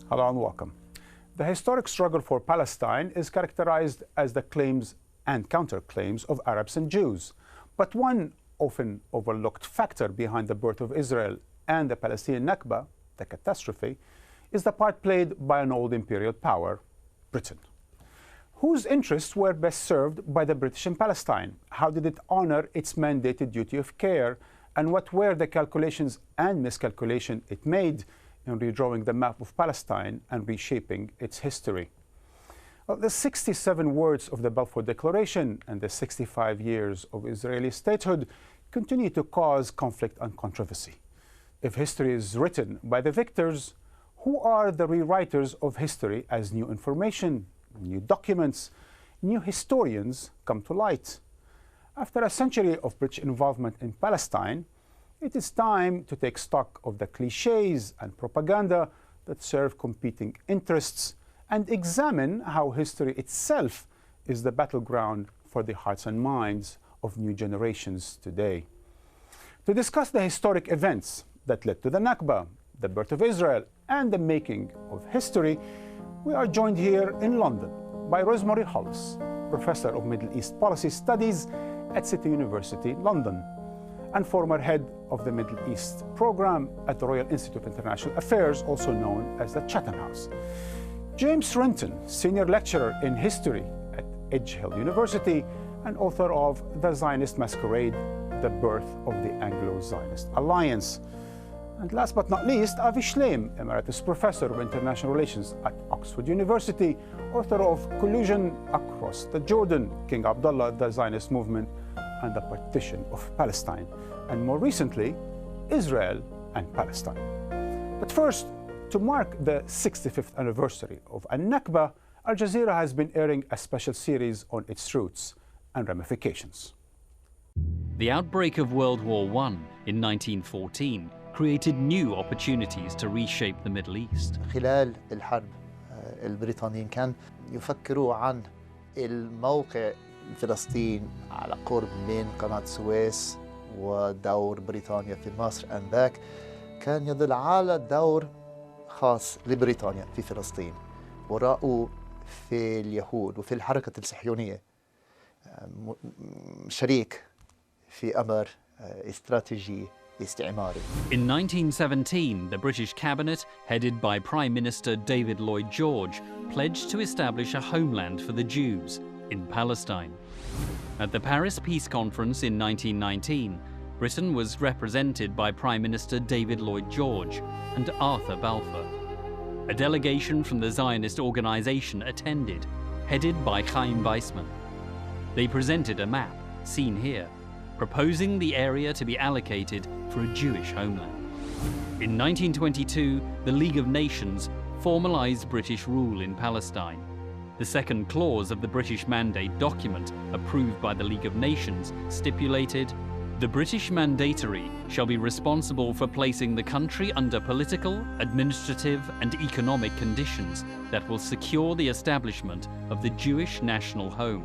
Hello and welcome. The historic struggle for Palestine is characterized as the claims and counterclaims of Arabs and Jews. But one often overlooked factor behind the birth of Israel and the Palestinian Nakba, the catastrophe, is the part played by an old imperial power, Britain. Whose interests were best served by the British in Palestine? How did it honor its mandated duty of care? And what were the calculations and miscalculation it made in redrawing the map of Palestine and reshaping its history? Well, the 67 words of the Balfour Declaration and the 65 years of Israeli statehood continue to cause conflict and controversy. If history is written by the victors, who are the rewriters of history as new information, new documents, new historians come to light? After a century of British involvement in Palestine, it is time to take stock of the cliches and propaganda that serve competing interests and examine how history itself is the battleground for the hearts and minds of new generations today. To discuss the historic events that led to the Nakba, the birth of Israel, and the making of history, we are joined here in London by Rosemary Hollis, Professor of Middle East Policy Studies at City University, London, and former head of the Middle East program at the Royal Institute of International Affairs, also known as the Chatham House. James Renton, Senior Lecturer in History at Edge Hill University and author of The Zionist Masquerade, The Birth of the Anglo-Zionist Alliance. And last but not least, Avi Shleim, Emeritus Professor of International Relations at Oxford University, author of Collusion Across the Jordan, King Abdullah, the Zionist Movement, and the Partition of Palestine, and more recently, Israel and Palestine. But first, to mark the 65th anniversary of Al-Nakba, Al Jazeera has been airing a special series on its roots and ramifications. The outbreak of World War I in 1914 created new opportunities to reshape the Middle East. خلال الحرب البريطانيين كان يفكروا عن الموقع فلسطين على قرب من قناة السويس ودور بريطانيا في مصر آنذاك كان يدل على دور خاص لبريطانيا في فلسطين، ورأوا في اليهود وفي الحركة الصهيونية شريك في أمر استراتيجي استعماري. In 1917, the British cabinet, headed by Prime Minister David Lloyd George, pledged to establish a homeland for the Jews in Palestine. At the Paris Peace Conference in 1919, Britain was represented by Prime Minister David Lloyd George and Arthur Balfour. A delegation from the Zionist organization attended, headed by Chaim Weizmann. They presented a map, seen here, proposing the area to be allocated for a Jewish homeland. In 1922, the League of Nations formalized British rule in Palestine. The second clause of the British Mandate document, approved by the League of Nations, stipulated, "The British Mandatory shall be responsible for placing the country under political, administrative and economic conditions that will secure the establishment of the Jewish national home."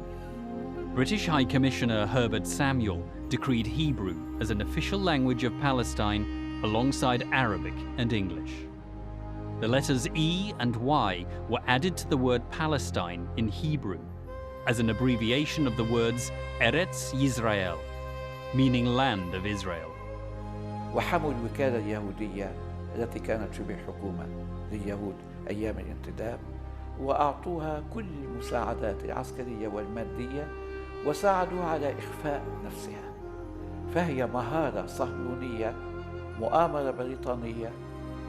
British High Commissioner Herbert Samuel decreed Hebrew as an official language of Palestine alongside Arabic and English. The letters E and Y were added to the word Palestine in Hebrew as an abbreviation of the words Eretz Yisrael, meaning land of Israel. وحموا الوكالة اليهودية التي كانت شبه حكومة لليهود أيام الانتداب وأعطوها كل المساعدات العسكرية والمادية وساعدوا على إخفاء نفسها، فهي مهارة صهيونية، مؤامرة بريطانية،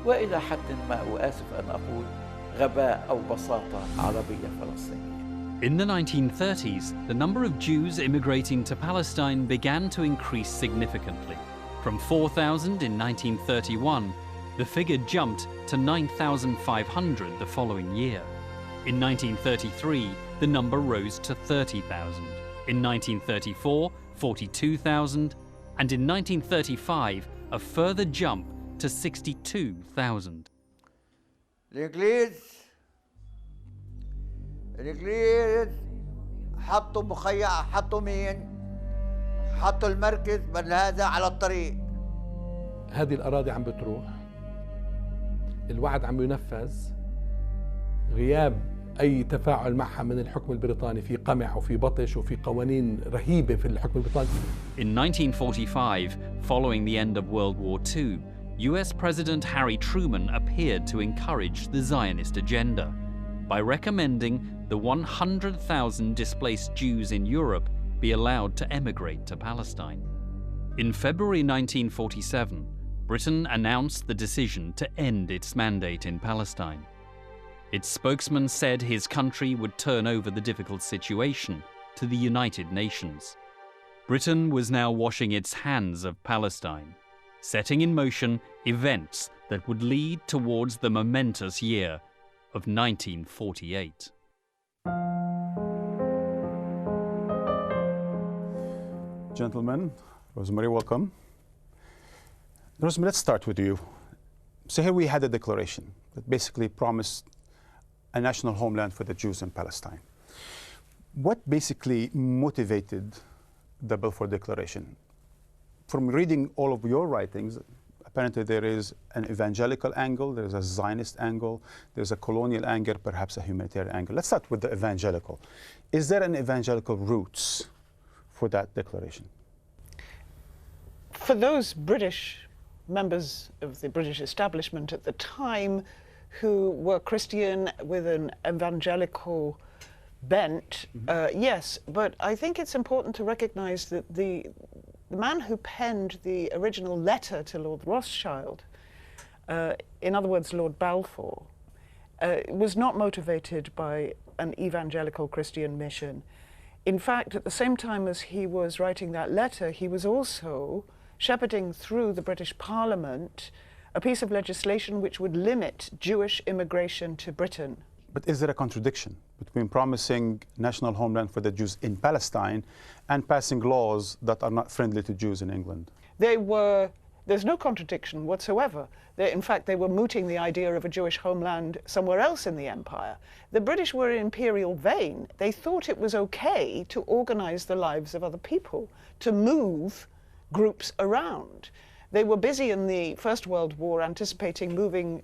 وإلى حد ما وآسف أن أقول غباء أو بساطة عربية فلسطينية. In the 1930s, the number of Jews immigrating to Palestine began to increase significantly. From 4,000 in 1931, the figure jumped to 9,500 the following year. In 1933, the number rose to 30,000. In 1934, 42,000, and in 1935, a further jump to 62,000. الإنجليز حطوا مخيم، حطوا مين؟ حطوا المركز بدل هذا على الطريق. هذه الأراضي عم بتروح، الوعد عم ينفذ، غياب أي تفاعل معها من الحكم البريطاني في قمع وفي بطش وفي قوانين رهيبة في الحكم البريطاني. In 1945, following the end of World War II, US President Harry Truman appeared to encourage the Zionist agenda by recommending the 100,000 displaced Jews in Europe be allowed to emigrate to Palestine. In February 1947, Britain announced the decision to end its mandate in Palestine. Its spokesman said his country would turn over the difficult situation to the United Nations. Britain was now washing its hands of Palestine, setting in motion events that would lead towards the momentous year of 1948. Gentlemen, Rosemary, welcome. Rosemary, let's start with you. So here we had a declaration that basically promised a national homeland for the Jews in Palestine. What basically motivated the Balfour Declaration? From reading all of your writings, apparently there is an evangelical angle, there's a Zionist angle, there's a colonial angle, perhaps a humanitarian angle. Let's start with the evangelical. Is there an evangelical roots for that declaration? For those British members of the British establishment at the time who were Christian with an evangelical bent, yes, but I think it's important to recognize that the man who penned the original letter to Lord Rothschild, in other words, Lord Balfour, was not motivated by an evangelical Christian mission. In fact, at the same time as he was writing that letter, he was also shepherding through the British Parliament a piece of legislation which would limit Jewish immigration to Britain. But is there a contradiction between promising national homeland for the Jews in Palestine and passing laws that are not friendly to Jews in England? There's no contradiction whatsoever. In fact, they were mooting the idea of a Jewish homeland somewhere else in the empire. The British were in imperial vein. They thought it was okay to organize the lives of other people, to move groups around. They were busy in the First World War anticipating moving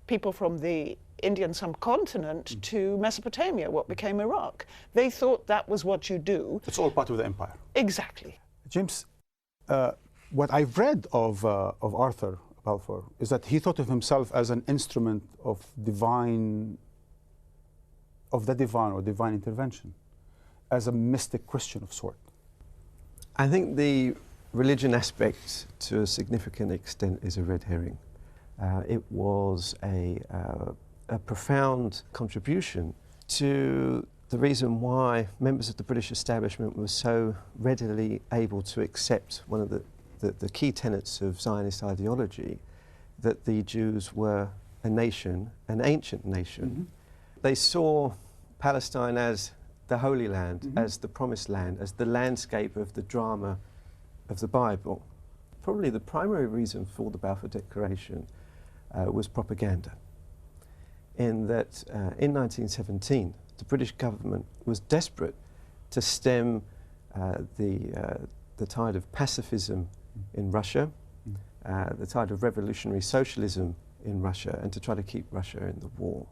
people from the Indian subcontinent to Mesopotamia, what became Iraq. They thought that was what you do. It's all part of the empire. Exactly. James, what I've read of Arthur Balfour is that he thought of himself as an instrument of the divine intervention, as a mystic Christian of sort. I think the religion aspect, to a significant extent, is a red herring. It was a profound contribution to the reason why members of the British establishment were so readily able to accept one of the key tenets of Zionist ideology, that the Jews were a nation, an ancient nation. They saw Palestine as the Holy Land, as the Promised Land, as the landscape of the drama of the Bible. Probably the primary reason for the Balfour Declaration was propaganda, in that in 1917 the British government was desperate to stem the tide of pacifism in Russia, the tide of revolutionary socialism in Russia, and to try to keep Russia in the war.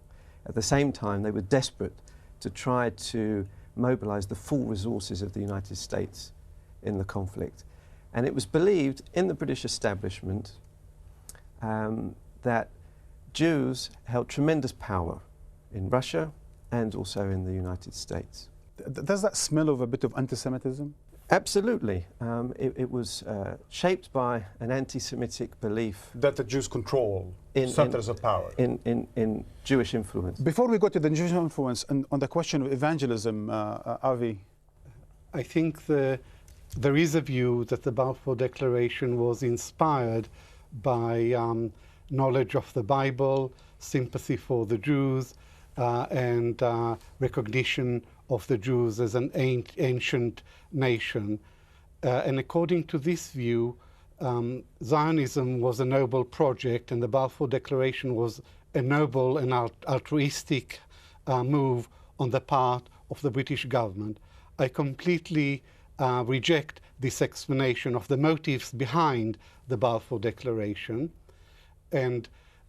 At the same time, they were desperate to try to mobilize the full resources of the United States in the conflict. And it was believed in the British establishment that Jews held tremendous power in Russia and also in the United States. Does that smell of a bit of anti-Semitism? Absolutely. It was shaped by an anti-Semitic belief that the Jews control centers of power. In Jewish influence. Before we go to the Jewish influence, and on the question of evangelism, Avi? I think there is a view that the Balfour Declaration was inspired by knowledge of the Bible, sympathy for the Jews, and recognition of the Jews as an ancient nation. And according to this view, Zionism was a noble project, and the Balfour Declaration was a noble and altruistic move on the part of the British government. I completely reject this explanation of the motives behind the Balfour Declaration. And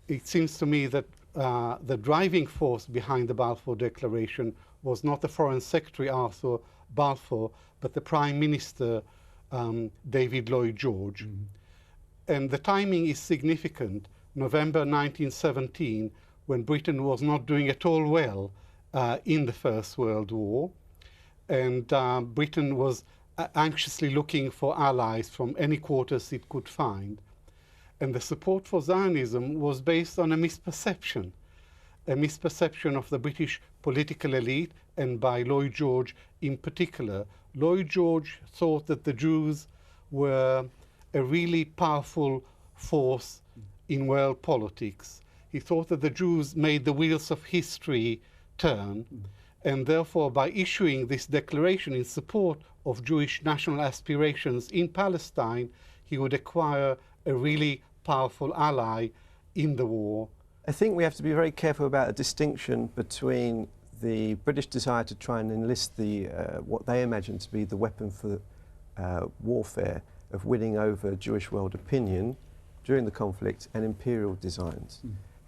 it seems to me that the driving force behind the Balfour Declaration was not the Foreign Secretary Arthur Balfour, but the Prime Minister David Lloyd George. And the timing is significant. November 1917, when Britain was not doing at all well in the First World War, and Britain was anxiously looking for allies from any quarters it could find. And the support for Zionism was based on a misperception of the British political elite, and by Lloyd George in particular. Lloyd George thought that the Jews were a really powerful force in world politics. He thought that the Jews made the wheels of history turn, and therefore by issuing this declaration in support of Jewish national aspirations in Palestine, he would acquire a really powerful ally in the war. I think we have to be very careful about a distinction between the British desire to try and enlist the what they imagine to be the weapon for warfare of winning over Jewish world opinion during the conflict, and imperial designs.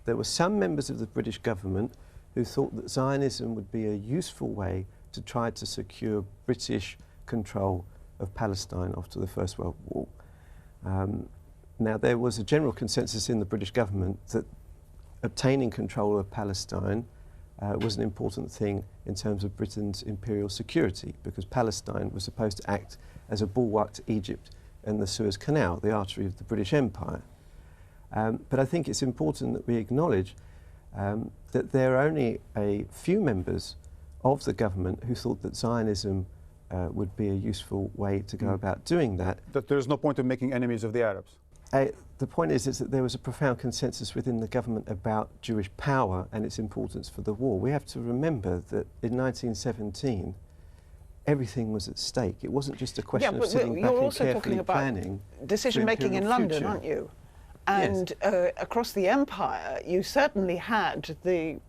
There were some members of the British government who thought that Zionism would be a useful way to try to secure British control of Palestine after the First World War. Now, there was a general consensus in the British government that obtaining control of Palestine was an important thing in terms of Britain's imperial security, because Palestine was supposed to act as a bulwark to Egypt and the Suez Canal, the artery of the British Empire. But I think it's important that we acknowledge that there are only a few members of the government who thought that Zionism would be a useful way to go about doing that. That there's no point in making enemies of the Arabs. The point is that there was a profound consensus within the government about Jewish power and its importance for the war. We have to remember that in 1917, everything was at stake. It wasn't just a question of sitting back and carefully planning. Decision-making in London, future. aren't you? And Yes. Across the empire, you certainly had the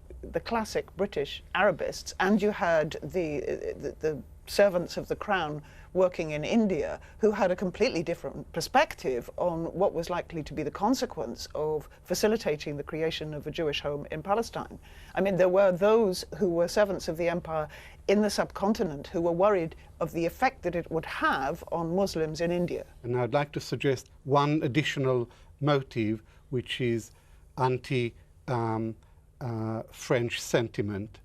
classic British Arabists, and you had the servants of the crown working in India, who had a completely different perspective on what was likely to be the consequence of facilitating the creation of a Jewish home in Palestine. I mean, there were those who were servants of the empire in the subcontinent who were worried of the effect that it would have on Muslims in India. And I'd like to suggest one additional motive, which is anti-French sentiment,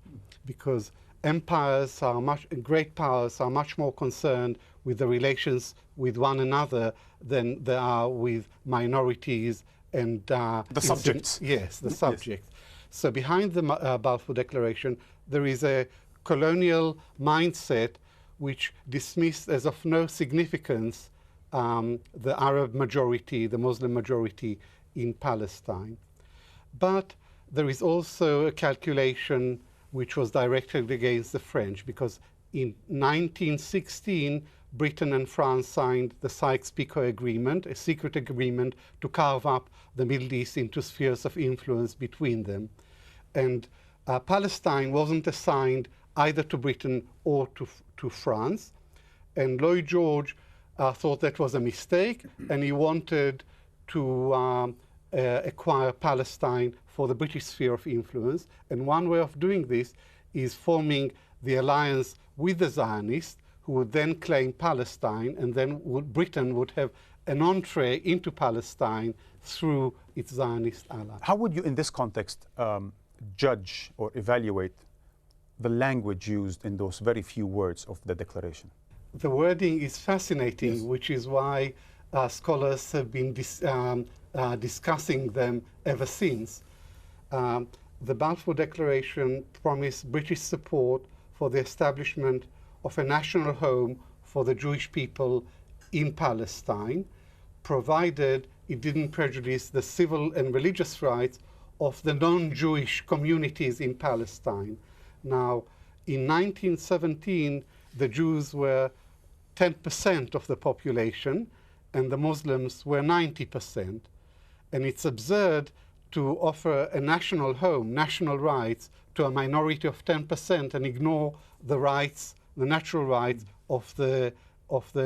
because empires are great powers are much more concerned with the relations with one another than they are with minorities and the subjects. Yes, the subjects. So behind the Balfour Declaration, there is a colonial mindset which dismissed as of no significance the Arab majority, the Muslim majority in Palestine. But there is also a calculation which was directed against the French, because in 1916, Britain and France signed the Sykes-Picot Agreement, a secret agreement to carve up the Middle East into spheres of influence between them. And Palestine wasn't assigned either to Britain or to France. And Lloyd George thought that was a mistake, and he wanted to acquire Palestine for the British sphere of influence. And one way of doing this is forming the alliance with the Zionists, who would then claim Palestine, and then Britain would have an entree into Palestine through its Zionist ally. How would you, in this context, judge or evaluate the language used in those very few words of the declaration? The wording is fascinating, yes, which is why scholars have been discussing them ever since. The Balfour Declaration promised British support for the establishment of a national home for the Jewish people in Palestine, provided it didn't prejudice the civil and religious rights of the non-Jewish communities in Palestine. Now, in 1917, the Jews were 10% of the population, and the Muslims were 90%. And it's absurd to offer a national home, national rights, to a minority of 10% and ignore the rights, the natural rights of the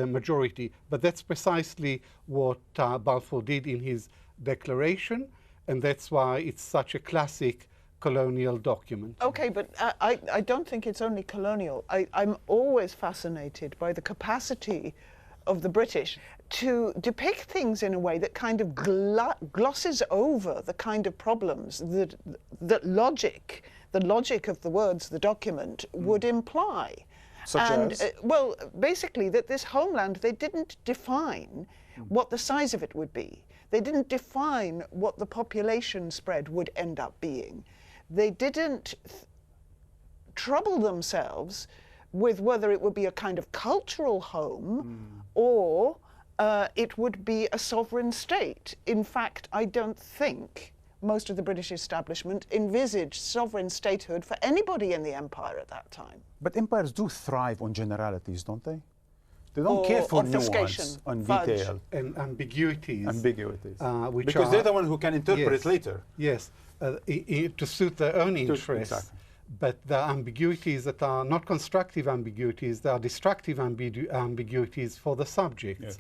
majority. But that's precisely what Balfour did in his declaration, and that's why it's such a classic colonial document. Okay, but I don't think it's only colonial. I'm always fascinated by the capacity of the British to depict things in a way that kind of glosses over the kind of problems that the logic of the words, the document, would imply. Such as? Well, basically that this homeland, they didn't define what the size of it would be. They didn't define what the population spread would end up being. They didn't trouble themselves with whether it would be a kind of cultural home or it would be a sovereign state. In fact, I don't think most of the British establishment envisaged sovereign statehood for anybody in the empire at that time. But empires do thrive on generalities, don't they? They don't care for nuance, on detail. And ambiguities. Because they're the one who can interpret it later. Yes, to suit their own interests. Exactly. But the ambiguities that are not constructive ambiguities, they are destructive ambiguities for the subjects. Yes.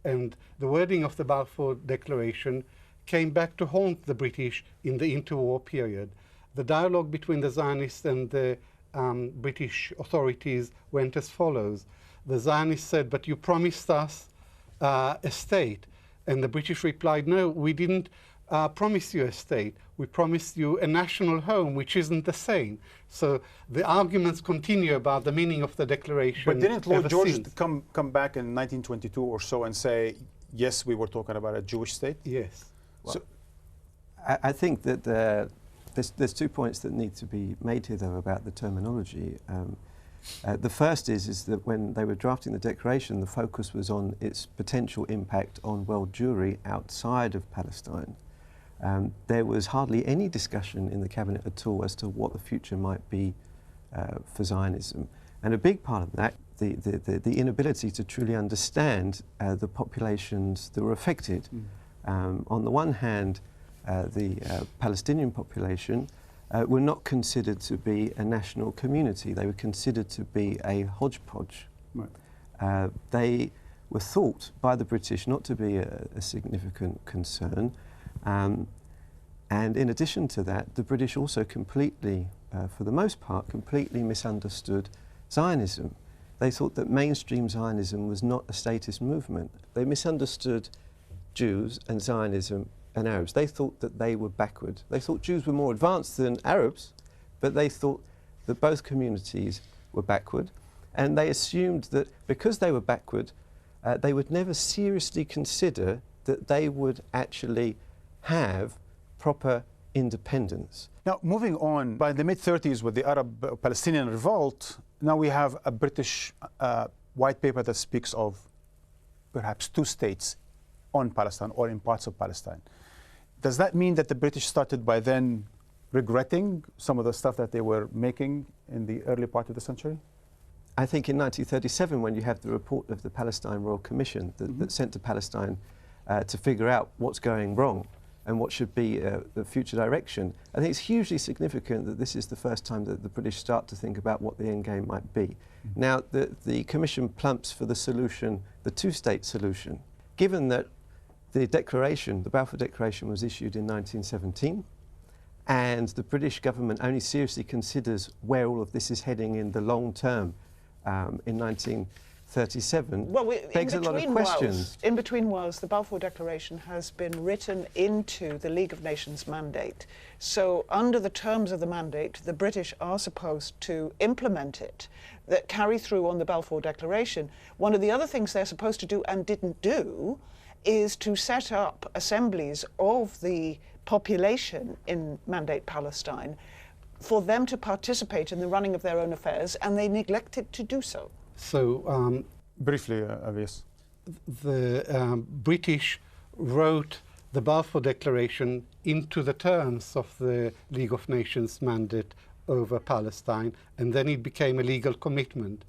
And the wording of the Balfour Declaration came back to haunt the British in the interwar period. The dialogue between the Zionists and the British authorities went as follows. The Zionists said, but you promised us a state. And the British replied, no, we didn't promise you a state. We promised you a national home, which isn't the same. So the arguments continue about the meaning of the declaration. But didn't Lord George come back in 1922 or so and say, yes, we were talking about a Jewish state? Yes. Well, so I think that there's 2 points that need to be made here, though, about the terminology. The first is that when they were drafting the declaration, the focus was on its potential impact on world Jewry outside of Palestine. There was hardly any discussion in the cabinet at all as to what the future might be for Zionism. And a big part of that, the inability to truly understand the populations that were affected. On the one hand, the Palestinian population were not considered to be a national community. They were considered to be a hodgepodge. Right. They were thought by the British not to be a significant concern. And in addition to that, the British also completely, for the most part, completely misunderstood Zionism. They thought that mainstream Zionism was not a statist movement. They misunderstood Jews and Zionism and Arabs. They thought that they were backward. They thought Jews were more advanced than Arabs, but they thought that both communities were backward. And they assumed that because they were backward, they would never seriously consider that they would actually have proper independence. Now, moving on, by the mid-30s with the Arab-Palestinian revolt, now we have a British white paper that speaks of perhaps 2 states on Palestine or in parts of Palestine. Does that mean that the British started by then regretting some of the stuff that they were making in the early part of the century? I think in 1937, when you have the report of the Palestine Royal Commission that's sent to Palestine to figure out what's going wrong and what should be the future direction, I think it's hugely significant that this is the first time that the British start to think about what the end game might be. Now, the Commission plumps for the solution, the 2-state solution. Given that the declaration, the Balfour Declaration, was issued in 1917, and the British government only seriously considers where all of this is heading in the long term in 1937, begs a lot of questions. In between whiles, the Balfour Declaration has been written into the League of Nations mandate. So under the terms of the mandate, the British are supposed to implement it, that carry through on the Balfour Declaration. One of the other things they're supposed to do and didn't do is to set up assemblies of the population in Mandate Palestine for them to participate in the running of their own affairs, and they neglected to do so. So, briefly, Avias. The British wrote the Balfour Declaration into the terms of the League of Nations mandate over Palestine, and then it became a legal commitment.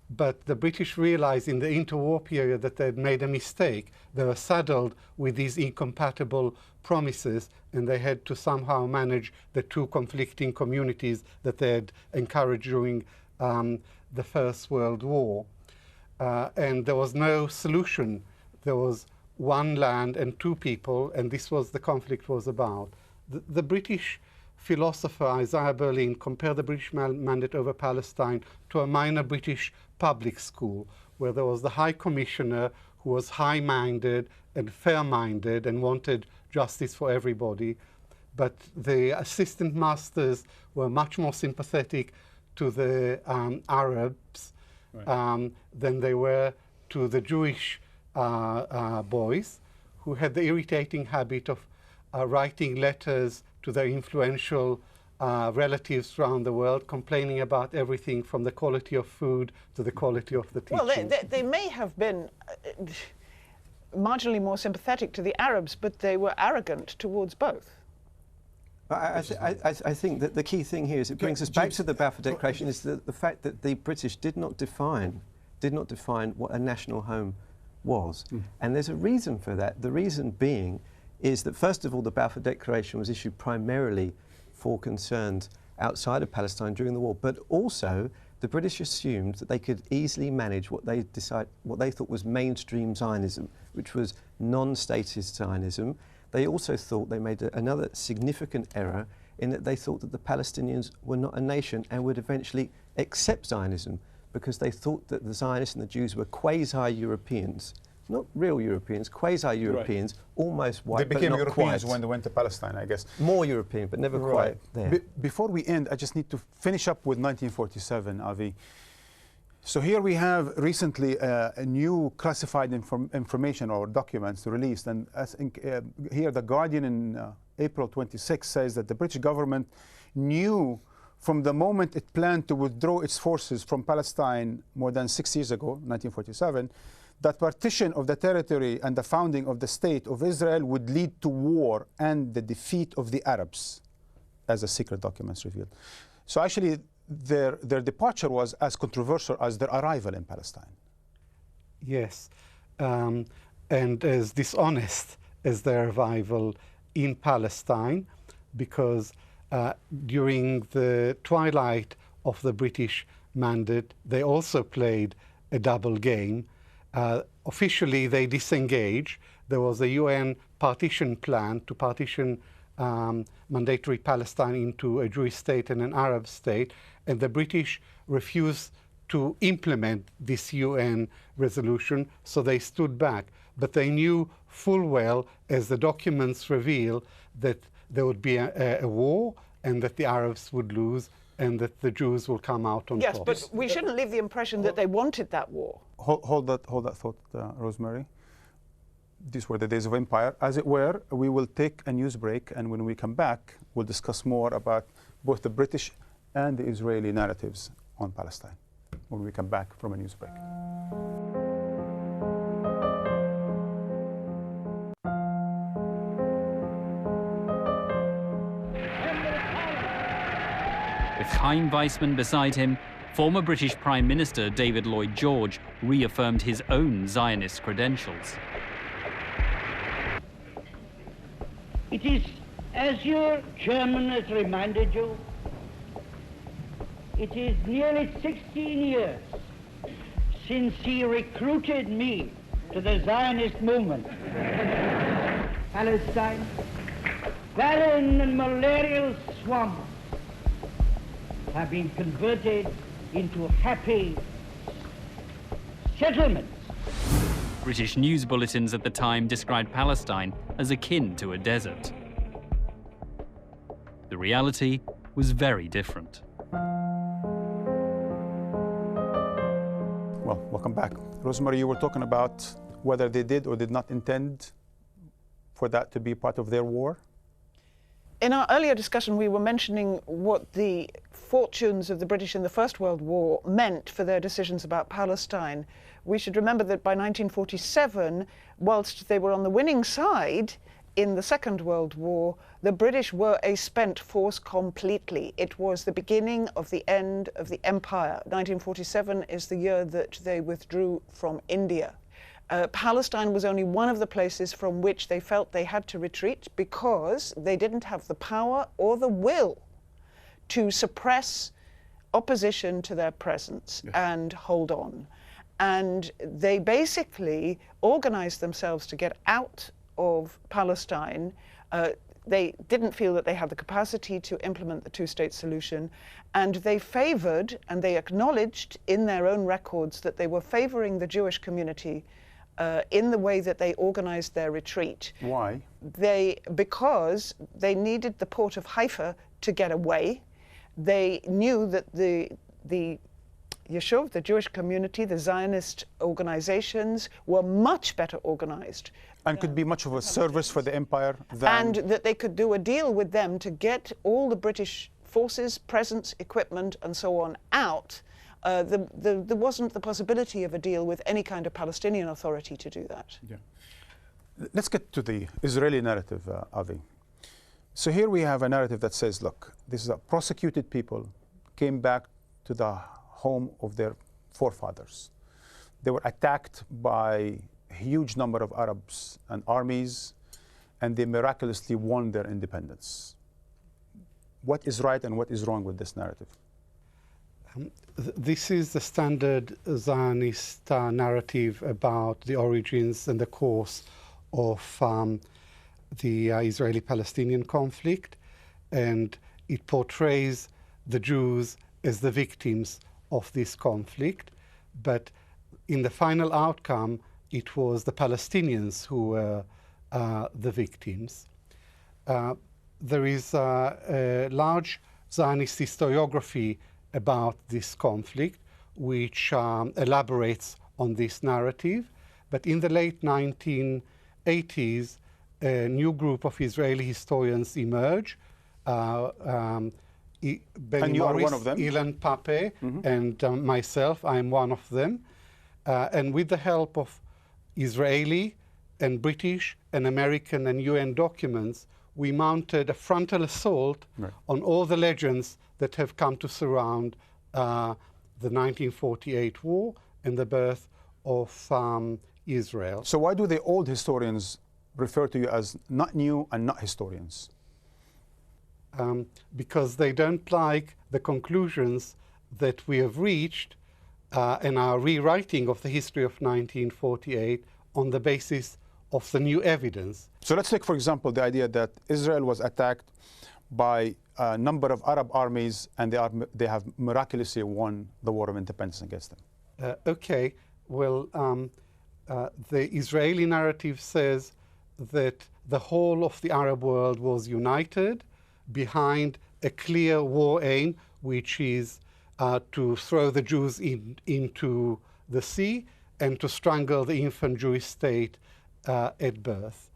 But the British realized in the interwar period that they'd made a mistake. They were saddled with these incompatible promises, and they had to somehow manage the 2 conflicting communities that they had encouraged during the First World War. And there was no solution. There was 1 land and 2 people, and this was the conflict was about. The British philosopher Isaiah Berlin compared the British mandate over Palestine to a minor British public school, where there was the High Commissioner who was high-minded and fair-minded and wanted justice for everybody, but the assistant masters were much more sympathetic to the Arabs than they were to the Jewish boys, who had the irritating habit of writing letters to their influential relatives around the world, complaining about everything from the quality of food to the quality of the teaching. Well, they may have been marginally more sympathetic to the Arabs, but they were arrogant towards both. I think that the key thing here is it brings us back to the Balfour Declaration is the fact that the British did not define what a national home was. And there's a reason for that. The reason being is that, first of all, the Balfour Declaration was issued primarily for concerns outside of Palestine during the war, but also the British assumed that they could easily manage what they thought was mainstream Zionism, which was non-statist Zionism. They also thought they made another significant error in that they thought that the Palestinians were not a nation and would eventually accept Zionism, because they thought that the Zionists and the Jews were quasi-Europeans, not real Europeans, quasi-Europeans, almost white, but not quite. They became Europeans when they went to Palestine, I guess. More European, but never quite there. Before we end, I just need to finish up with 1947, Avi. So here we have recently a new classified information or documents released, and I think here the Guardian in April 26 says that the British government knew from the moment it planned to withdraw its forces from Palestine more than 6 years ago, 1947, that partition of the territory and the founding of the State of Israel would lead to war and the defeat of the Arabs, as the secret documents revealed. So actually, their departure was as controversial as their arrival in Palestine. Yes, and as dishonest as their arrival in Palestine, because during the twilight of the British mandate, they also played a double game. Officially, they disengaged. There was a UN partition plan to partition mandatory Palestine into a Jewish state and an Arab state, and the British refused to implement this UN resolution, so they stood back. But they knew full well, as the documents reveal, that there would be a war and that the Arabs would lose and that the Jews will come out on top. Yes, but we shouldn't leave the impression that they wanted that war. Hold that thought, Rosemary. These were the days of empire. As it were, we will take a news break, and when we come back, we'll discuss more about both the British and the Israeli narratives on Palestine, when we come back from a news break. With Chaim Weizmann beside him, former British Prime Minister David Lloyd George reaffirmed his own Zionist credentials. It is, as your chairman has reminded you, it is nearly 16 years since he recruited me to the Zionist movement. Palestine, barren and malarial swamps, have been converted into happy settlements. British news bulletins at the time described Palestine as akin to a desert. The reality was very different. Well, welcome back. Rosemary, you were talking about whether they did or did not intend for that to be part of their war? In our earlier discussion, we were mentioning what the fortunes of the British in the First World War meant for their decisions about Palestine. We should remember that by 1947, whilst they were on the winning side in the Second World War, the British were a spent force completely. It was the beginning of the end of the empire. 1947 is the year that they withdrew from India. Palestine was only one of the places from which they felt they had to retreat because they didn't have the power or the will to suppress opposition to their presence and hold on. And they basically organized themselves to get out of Palestine, they didn't feel that they had the capacity to implement the two-state solution, and they favored and they acknowledged in their own records that they were favoring the Jewish community in the way that they organized their retreat. Why? Because they needed the port of Haifa to get away. They knew that the Yeshuv, the Jewish community, the Zionist organizations were much better organized. And could be much of a service for the empire than... And that they could do a deal with them to get all the British forces, presence, equipment, and so on out. There wasn't the possibility of a deal with any kind of Palestinian authority to do that. Yeah. Let's get to the Israeli narrative, Avi. So here we have a narrative that says, look, this is a prosecuted people, came back to the home of their forefathers. They were attacked by a huge number of Arabs and armies, and they miraculously won their independence. What is right and what is wrong with this narrative? This is the standard Zionist narrative about the origins and the course of the Israeli-Palestinian conflict, and it portrays the Jews as the victims of this conflict, but in the final outcome it was the Palestinians who were the victims. There is a large Zionist historiography about this conflict which elaborates on this narrative, but in the late 1980s a new group of Israeli historians emerge. And you are one of them? Ilan Pape, and myself, I am one of them. And with the help of Israeli and British and American and UN documents, we mounted a frontal assault on all the legends that have come to surround the 1948 war and the birth of Israel. So why do the old historians refer to you as not new and not historians? Because they don't like the conclusions that we have reached in our rewriting of the history of 1948 on the basis of the new evidence. So let's take, for example, the idea that Israel was attacked by a number of Arab armies and they have miraculously won the war of independence against them. Okay, well, the Israeli narrative says that the whole of the Arab world was united behind a clear war aim, which is to throw the Jews into the sea and to strangle the infant Jewish state at birth.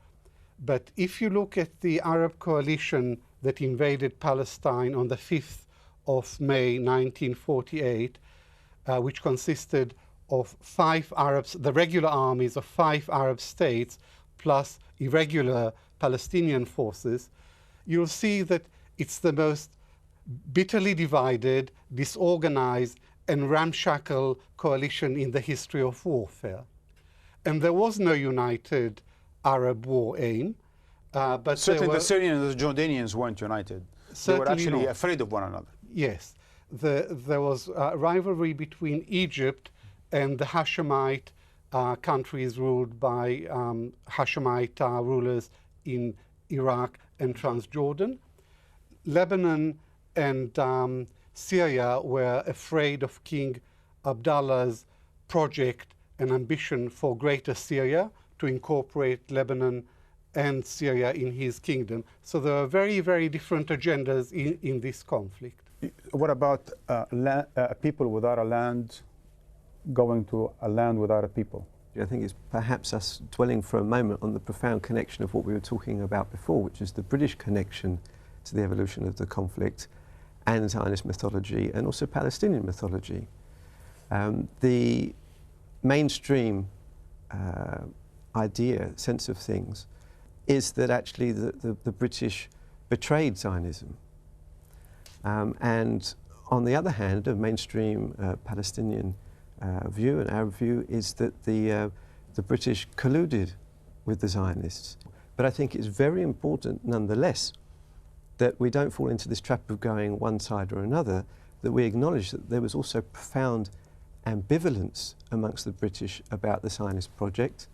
But if you look at the Arab coalition that invaded Palestine on the 5th of May 1948, which consisted of 5 Arabs, the regular armies of 5 Arab states, plus irregular Palestinian forces, you'll see that it's the most bitterly divided, disorganized, and ramshackle coalition in the history of warfare. And there was no united Arab war aim. But certainly the Syrians and the Jordanians weren't united. They were actually afraid of one another. Yes. There was a rivalry between Egypt and the Hashemite countries ruled by Hashemite rulers in Iraq and Transjordan. Lebanon and Syria were afraid of King Abdallah's project and ambition for Greater Syria to incorporate Lebanon and Syria in his kingdom. So there are very, very different agendas in this conflict. What about people without a land going to a land without a people? I think it's perhaps us dwelling for a moment on the profound connection of what we were talking about before, which is the British connection to the evolution of the conflict and Zionist mythology and also Palestinian mythology. The mainstream idea, sense of things, is that actually the British betrayed Zionism. And on the other hand, a mainstream Palestinian view, an Arab view, is that the British colluded with the Zionists. But I think it's very important nonetheless that we don't fall into this trap of going one side or another, that we acknowledge that there was also profound ambivalence amongst the British about the Zionist project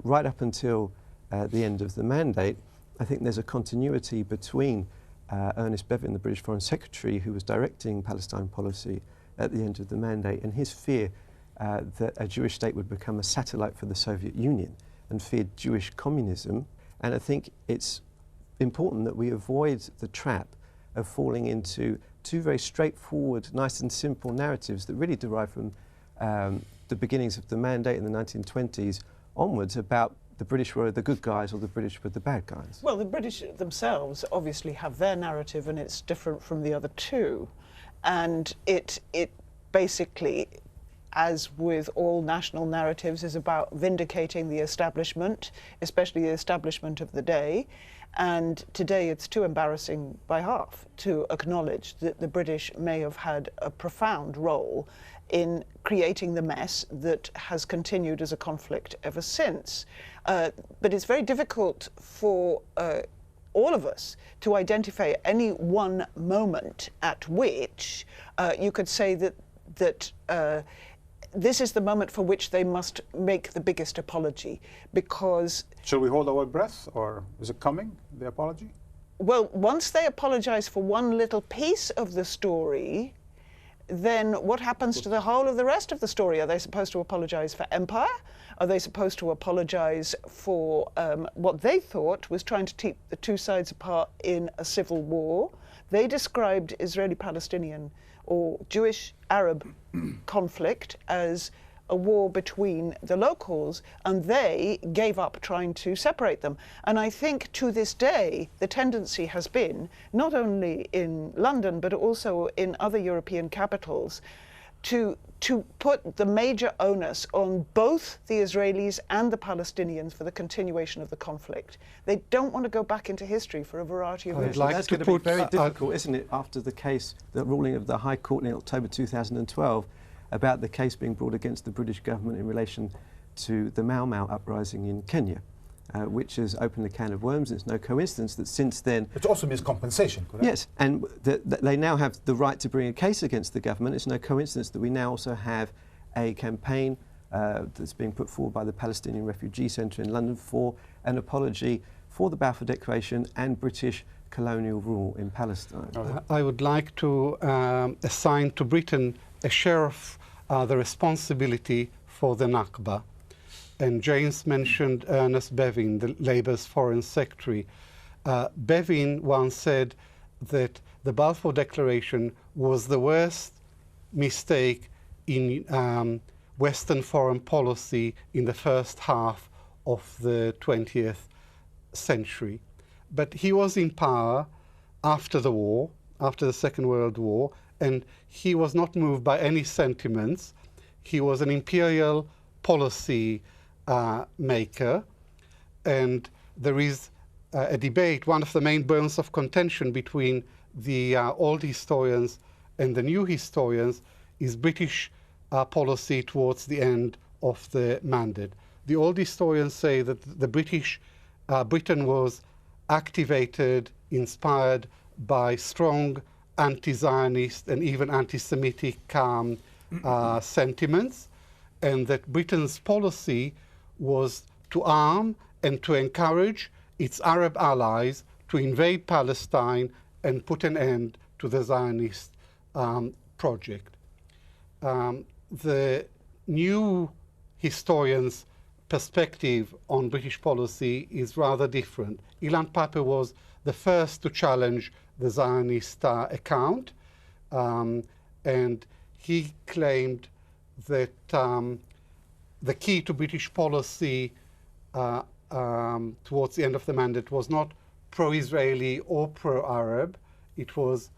right up until the end of the mandate, I think there's a continuity between Ernest Bevin, the British Foreign Secretary, who was directing Palestine policy at the end of the mandate, and his fear that a Jewish state would become a satellite for the Soviet Union and feared Jewish communism. And I think it's important that we avoid the trap of falling into two very straightforward, nice and simple narratives that really derive from the beginnings of the mandate in the 1920s onwards about the British were the good guys or the British were the bad guys. Well, the British themselves obviously have their narrative, and it's different from the other two. And it basically, as with all national narratives, is about vindicating the establishment, especially the establishment of the day. And today it's too embarrassing by half to acknowledge that the British may have had a profound role in creating the mess that has continued as a conflict ever since. But it's very difficult for all of us to identify any one moment at which you could say that this is the moment for which they must make the biggest apology, because... Shall we hold our breath, or is it coming, the apology? Well, once they apologize for one little piece of the story, then what happens to the whole of the rest of the story? Are they supposed to apologize for empire? Are they supposed to apologize for what they thought was trying to keep the two sides apart in a civil war? They described Israeli-Palestinian or Jewish-Arab conflict as a war between the locals, and they gave up trying to separate them. And I think to this day, the tendency has been, not only in London, but also in other European capitals, to put the major onus on both the Israelis and the Palestinians for the continuation of the conflict. They don't want to go back into history for a variety of reasons. That's going to be very difficult, isn't it, after the case, the ruling of the High Court in October 2012, about the case being brought against the British government in relation to the Mau Mau uprising in Kenya, which has opened a can of worms. It's no coincidence that since then... It also means compensation, correct? Yes, and they now have the right to bring a case against the government. It's no coincidence that we now also have a campaign that's being put forward by the Palestinian Refugee Centre in London for an apology for the Balfour Declaration and British colonial rule in Palestine. I would like to assign to Britain a share of the responsibility for the Nakba. And James mentioned Ernest Bevin, the Labour's Foreign Secretary. Bevin once said that the Balfour Declaration was the worst mistake in Western foreign policy in the first half of the 20th century. But he was in power after the war, after the Second World War, and he was not moved by any sentiments. He was an imperial policy maker, and there is a debate. One of the main bones of contention between the old historians and the new historians is British policy towards the end of the mandate. The old historians say that the Britain was activated, inspired by strong anti-Zionist and even anti-Semitic sentiments, and that Britain's policy was to arm and to encourage its Arab allies to invade Palestine and put an end to the Zionist project. The new historians' perspective on British policy is rather different. Ilan Pappé was the first to challenge the Zionist account, and he claimed that the key to British policy towards the end of the mandate was not pro-Israeli or pro-Arab, it was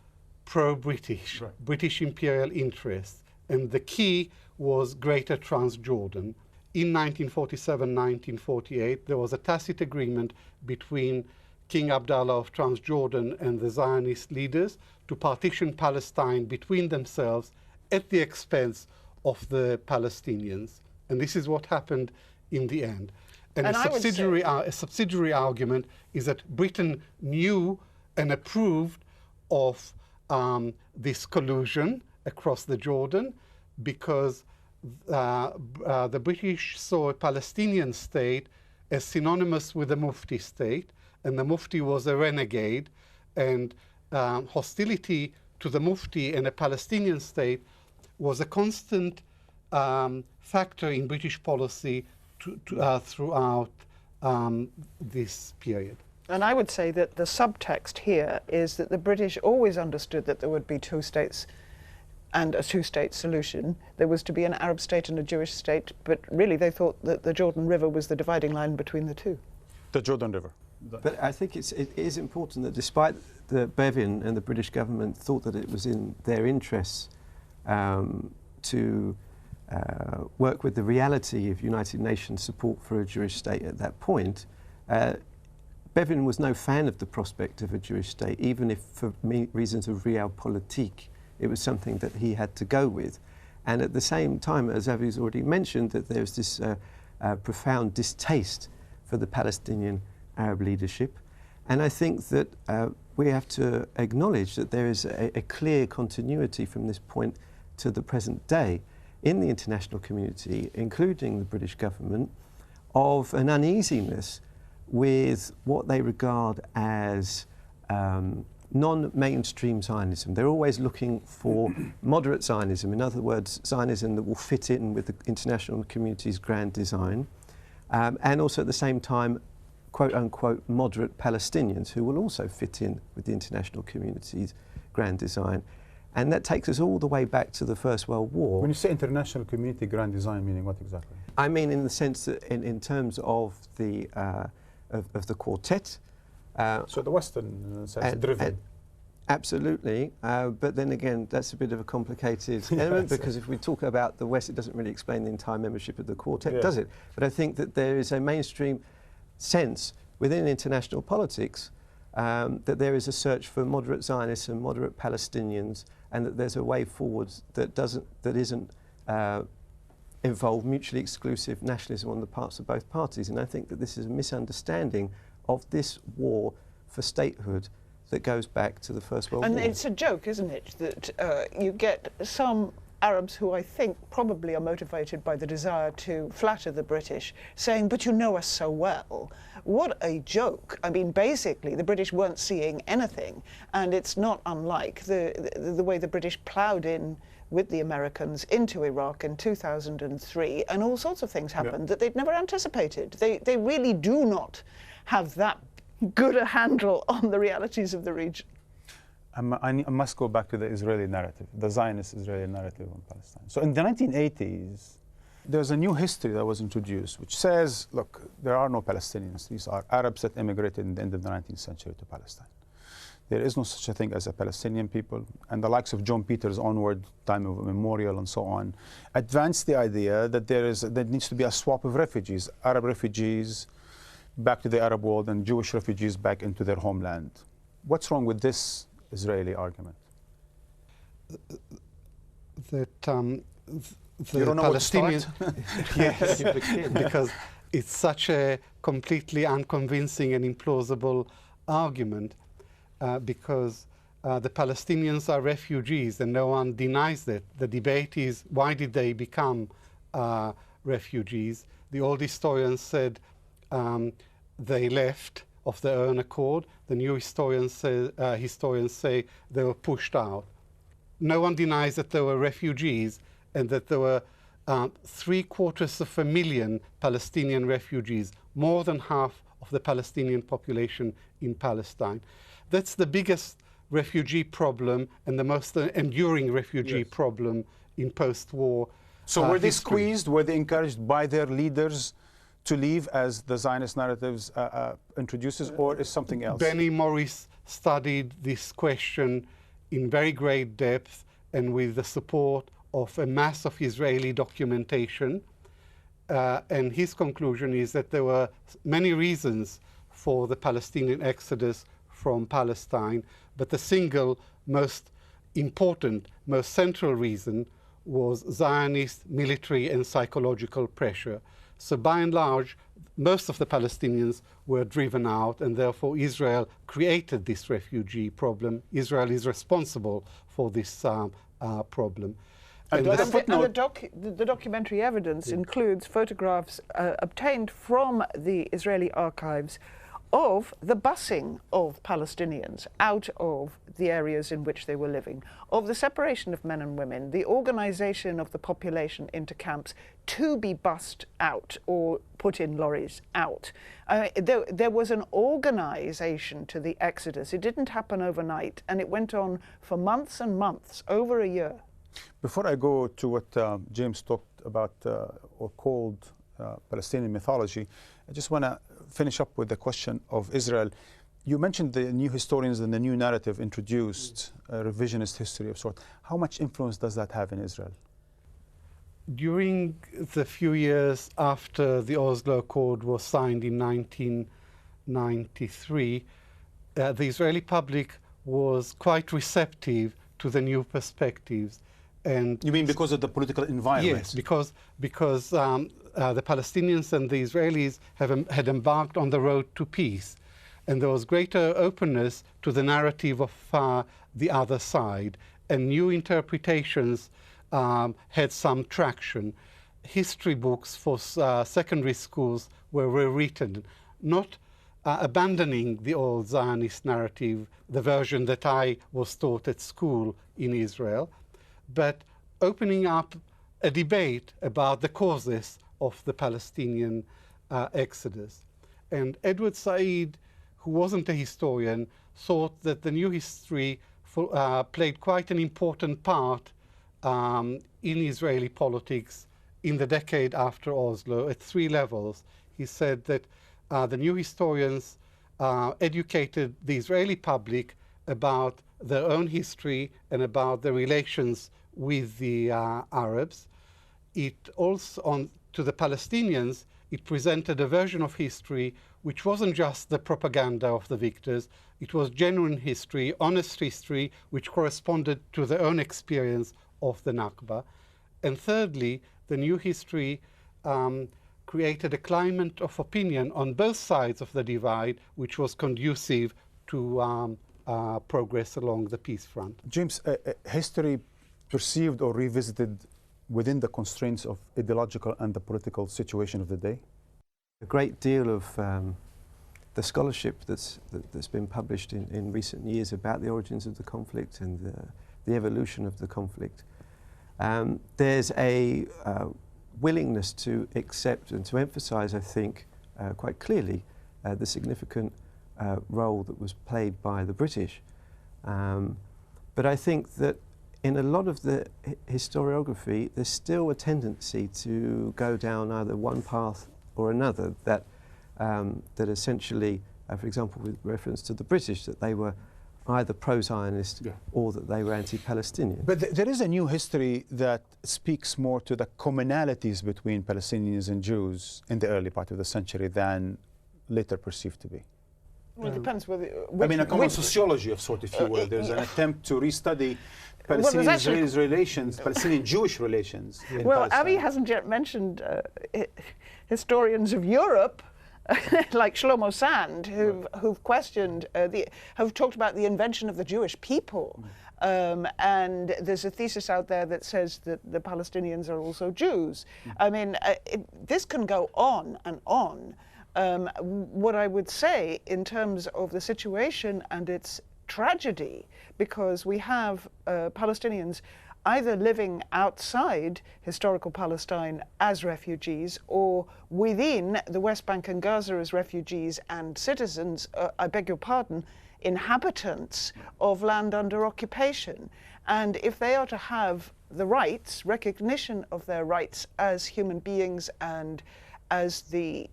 pro-British, right. British imperial interests. And the key was Greater Transjordan. In 1947-1948, there was a tacit agreement between King Abdallah of Transjordan and the Zionist leaders to partition Palestine between themselves at the expense of the Palestinians. And this is what happened in the end. And a subsidiary argument is that Britain knew and approved of this collusion across the Jordan because the British saw a Palestinian state as synonymous with the Mufti state, and the Mufti was a renegade, and hostility to the Mufti and a Palestinian state was a constant factor in British policy throughout this period. And I would say that the subtext here is that the British always understood that there would be two states and a two-state solution. There was to be an Arab state and a Jewish state, but really they thought that the Jordan River was the dividing line between the two. The Jordan River. But I think it is important that despite the Bevin and the British government thought that it was in their interests to work with the reality of United Nations support for a Jewish state at that point, Bevin was no fan of the prospect of a Jewish state, even if for reasons of realpolitik, it was something that he had to go with. And at the same time, as Avi's already mentioned, that there's this profound distaste for the Palestinian Arab leadership. And I think that we have to acknowledge that there is a clear continuity from this point to the present day in the international community, including the British government, of an uneasiness with what they regard as non-mainstream Zionism. They're always looking for moderate Zionism, in other words, Zionism that will fit in with the international community's grand design, and also at the same time, quote-unquote, moderate Palestinians who will also fit in with the international community's grand design. And that takes us all the way back to the First World War. When you say international community grand design, meaning what exactly? I mean in the sense that in terms of the quartet. So the Western sense driven. Absolutely, but then again, that's a bit of a complicated element, because if we talk about the West, it doesn't really explain the entire membership of the quartet, does it? But I think that there is a mainstream sense within international politics that there is a search for moderate Zionists and moderate Palestinians, and that there's a way forward that isn't involve mutually exclusive nationalism on the parts of both parties. And I think that this is a misunderstanding of this war for statehood that goes back to the First World War. And it's a joke, isn't it, that you get some Arabs who I think probably are motivated by the desire to flatter the British, saying, but you know us so well. What a joke. I mean, basically, the British weren't seeing anything, and it's not unlike the way the British ploughed in with the Americans into Iraq in 2003, and all sorts of things happened that they'd never anticipated. They really do not have that good a handle on the realities of the region. I must go back to the Israeli narrative, the Zionist Israeli narrative on Palestine. So in the 1980s, there's a new history that was introduced, which says, look, there are no Palestinians. These are Arabs that immigrated in the end of the 19th century to Palestine. There is no such a thing as a Palestinian people, and the likes of John Peters onward, time of memorial and so on, advanced the idea that there needs to be a swap of refugees, Arab refugees back to the Arab world and Jewish refugees back into their homeland. What's wrong with this Israeli argument? That the you don't know Palestinians, yes, because it's such a completely unconvincing and implausible argument, because the Palestinians are refugees, and no one denies that. The debate is, why did they become refugees? The old historians said they left of their own accord. The new historians say they were pushed out. No one denies that there were refugees, and that there were 750,000 Palestinian refugees, more than half of the Palestinian population in Palestine. That's the biggest refugee problem and the most enduring refugee problem in post-war So were they history. squeezed? Were they encouraged by their leaders to leave, as the Zionist narratives introduces, or is something else? Benny Morris studied this question in very great depth and with the support of a mass of Israeli documentation. And his conclusion is that there were many reasons for the Palestinian exodus from Palestine, but the single most important, most central reason was Zionist military and psychological pressure. So by and large, most of the Palestinians were driven out, and therefore Israel created this refugee problem. Israel is responsible for this problem. And the documentary evidence includes photographs obtained from the Israeli archives of the busing of Palestinians out of the areas in which they were living, of the separation of men and women, the organization of the population into camps to be bussed out or put in lorries out. There was an organization to the exodus. It didn't happen overnight, and it went on for months and months, over a year. Before I go to what James talked about or called Palestinian mythology, I just want to finish up with the question of Israel. You mentioned the new historians and the new narrative introduced a revisionist history of sort. How much influence does that have in Israel? During the few years after the Oslo Accord was signed in 1993, the Israeli public was quite receptive to the new perspectives. And you mean because of the political environment? Yes, because the Palestinians and the Israelis had embarked on the road to peace, and there was greater openness to the narrative of the other side, and new interpretations had some traction. History books for secondary schools were rewritten, not abandoning the old Zionist narrative, the version that I was taught at school in Israel, but opening up a debate about the causes of the Palestinian exodus. And Edward Said, who wasn't a historian, thought that the new history played quite an important part in Israeli politics in the decade after Oslo at 3 levels. He said that the new historians educated the Israeli public about their own history and about the relations with the Arabs. It also, to the Palestinians, it presented a version of history which wasn't just the propaganda of the victors. It was genuine history, honest history, which corresponded to their own experience of the Nakba. And thirdly, the new history created a climate of opinion on both sides of the divide, which was conducive to progress along the peace front. James, history perceived or revisited within the constraints of ideological and the political situation of the day? A great deal of the scholarship that's been published in recent years about the origins of the conflict and the evolution of the conflict, there's a willingness to accept and to emphasize, I think, quite clearly the significant role that was played by the British. But I think that in a lot of the historiography, there's still a tendency to go down either one path or another, that essentially, for example, with reference to the British, that they were either pro-Zionist or that they were anti-Palestinian. But there is a new history that speaks more to the commonalities between Palestinians and Jews in the early part of the century than later perceived to be. Well, it depends whether... I mean, a common sociology of sort, if you will. There's an attempt to restudy Palestinian-Israeli relations, Palestinian-Jewish relations in Palestine. Avi hasn't yet mentioned historians of Europe, like Shlomo Sand, who've questioned, have talked about the invention of the Jewish people. And there's a thesis out there that says that the Palestinians are also Jews. I mean, this can go on and on. What I would say in terms of the situation and its tragedy, because we have Palestinians either living outside historical Palestine as refugees or within the West Bank and Gaza as refugees and citizens, I beg your pardon, inhabitants of land under occupation. And if they are to have the rights, recognition of their rights as human beings and as the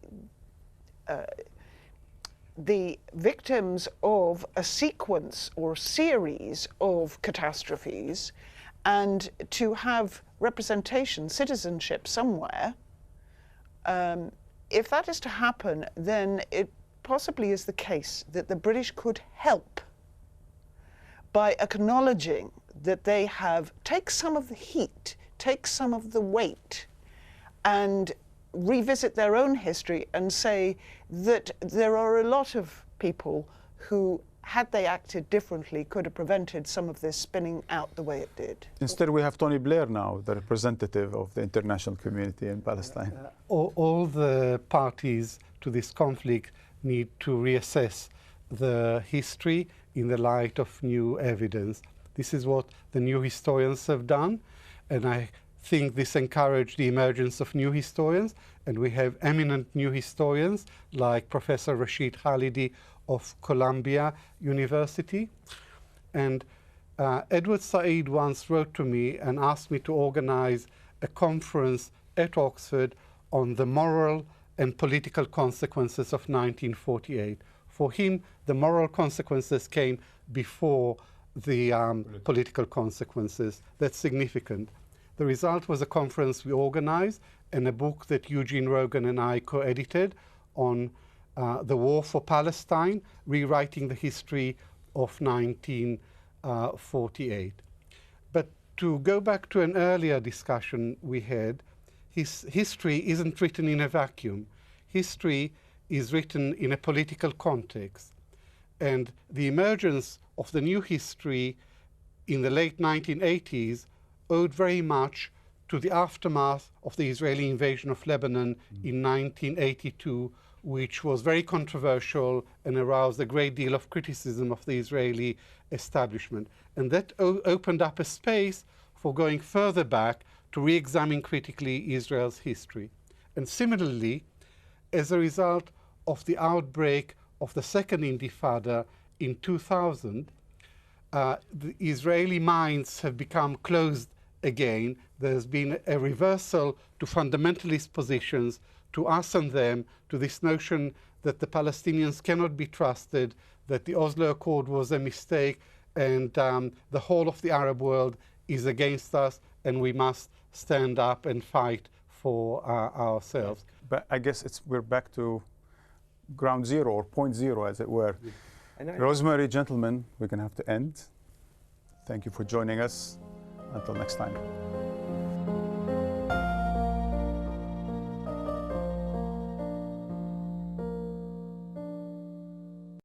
victims of a sequence or series of catastrophes, and to have representation, citizenship somewhere, if that is to happen, then it possibly is the case that the British could help by acknowledging that they have, take some of the heat, take some of the weight, and revisit their own history and say that there are a lot of people who had they acted differently, could have prevented some of this spinning out the way it did. Instead, we have Tony Blair now, the representative of the international community in Palestine. All the parties to this conflict need to reassess the history in the light of new evidence. This is what the new historians have done, and I think this encouraged the emergence of new historians, and we have eminent new historians like Professor Rashid Khalidi of Columbia University. And Edward Said once wrote to me and asked me to organize a conference at Oxford on the moral and political consequences of 1948. For him, the moral consequences came before the political consequences. That's significant. The result was a conference we organized and a book that Eugene Rogan and I co-edited on the war for Palestine, rewriting the history of 1948. But to go back to an earlier discussion we had, history isn't written in a vacuum. History is written in a political context. And the emergence of the new history in the late 1980s owed very much to the aftermath of the Israeli invasion of Lebanon in 1982, which was very controversial and aroused a great deal of criticism of the Israeli establishment. And that opened up a space for going further back to re-examine critically Israel's history. And similarly, as a result of the outbreak of the second Intifada in 2000, the Israeli minds have become closed again. There's been a reversal to fundamentalist positions, to us and them, to this notion that the Palestinians cannot be trusted, that the Oslo Accord was a mistake, and the whole of the Arab world is against us, and we must stand up and fight for ourselves. But I guess we're back to ground zero, or point zero, as it were. Rosemary, gentlemen, we're going to have to end. Thank you for joining us. Until next time.